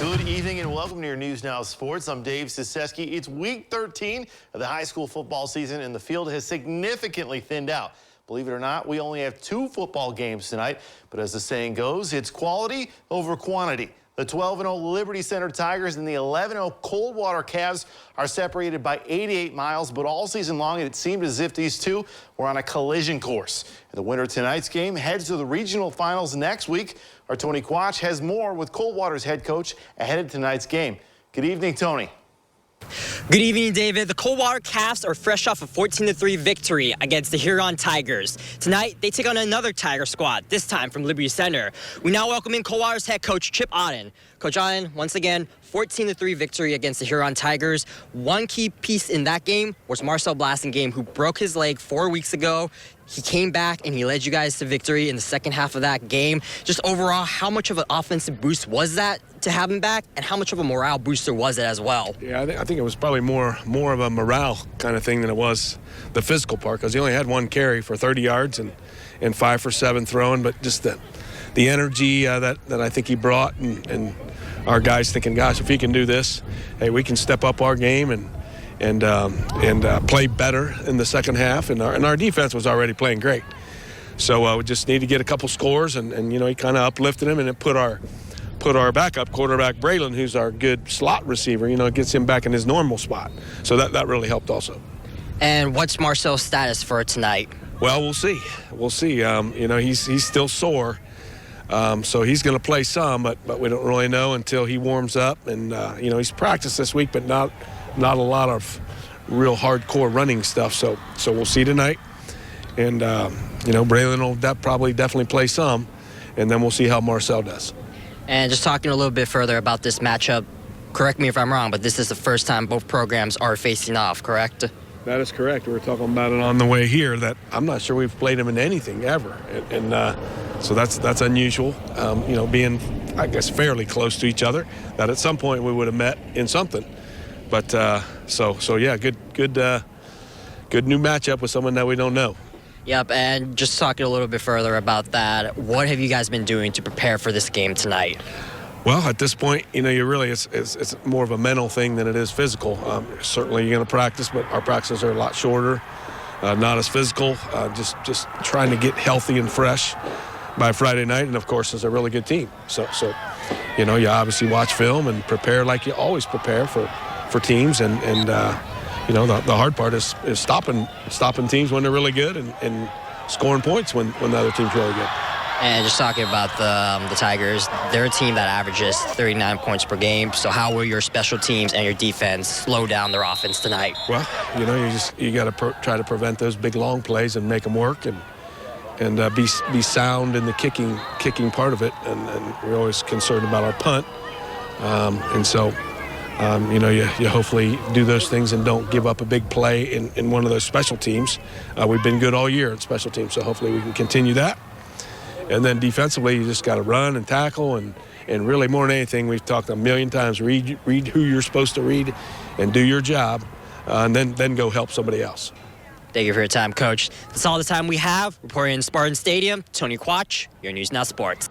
Good evening and welcome to your News Now Sports. I'm Dave Siseski. It's week 13 of the high school football season and the field has significantly thinned out. Believe it or not, we only have 2 football games tonight, but as the saying goes, it's quality over quantity. The 12-0 Liberty Center Tigers and the 11-0 Coldwater Cavs are separated by 88 miles, but all season long it seemed as if these two were on a collision course. And the winner of tonight's game heads to the regional finals next week. Our Tony Quach has more with Coldwater's head coach ahead of tonight's game. Good evening, Tony. Good evening, David. The Coldwater Cavs are fresh off a 14-3 victory against the Huron Tigers. Tonight, they take on another Tiger squad, this time from Liberty Center. We now welcome in Coldwater's head coach, Chip Auden. Coach Auden, once again, 14-3 victory against the Huron Tigers. One key piece in that game was Marcel Blasingame, who broke his leg 4 weeks ago. He came back and he led you guys to victory in the second half of that game. Just overall, how much of an offensive boost was that to have him back, and how much of a morale booster was it as well? Yeah, I think it was probably more of a morale kind of thing than it was the physical part, because he only had 1 carry for 30 yards and 5 for 7 throwing, but just the energy that I think he brought, and our guys thinking, gosh, if he can do this, hey, we can step up our game and play better in the second half, and our defense was already playing great. So we just need to get a couple scores, and you know, he kind of uplifted him, and it put our backup quarterback, Braylon, who's our good slot receiver, you know, it gets him back in his normal spot. So that really helped also. And what's Marcel's status for tonight? Well, we'll see. We'll see. You know, he's still sore. So he's going to play some, but we don't really know until he warms up. And, you know, he's practiced this week, but not a lot of real hardcore running stuff. So we'll see tonight. And, you know, Braylon will definitely play some, and then we'll see how Marcel does. And just talking a little bit further about this matchup, correct me if I'm wrong, but this is the first time both programs are facing off, correct? That is correct. We were talking about it on the way here, that I'm not sure we've played them in anything ever. And so that's unusual, you know, being, I guess, fairly close to each other, that at some point we would have met in something. But so yeah, good new matchup with someone that we don't know. Yep, and just talking a little bit further about that, what have you guys been doing to prepare for this game tonight? Well, at this point, you know, it's more of a mental thing than it is physical. Certainly you're going to practice, but our practices are a lot shorter, not as physical, just trying to get healthy and fresh by Friday night, and of course it's a really good team. So you know, you obviously watch film and prepare like you always prepare for teams, and you know, the hard part is stopping teams when they're really good, and scoring points when the other team's really good. And just talking about the Tigers, they're a team that averages 39 points per game. So how will your special teams and your defense slow down their offense tonight? Well, you know, you got to try to prevent those big long plays and make them work, and be sound in the kicking part of it. And we're always concerned about our punt, and so. You know, you hopefully do those things and don't give up a big play in one of those special teams. We've been good all year in special teams, so hopefully we can continue that. And then defensively, you just got to run and tackle, and really more than anything, we've talked a million times, read who you're supposed to read and do your job, and then go help somebody else. Thank you for your time, Coach. That's all the time we have. Reporting in Spartan Stadium, Tony Quach, your News Now Sports.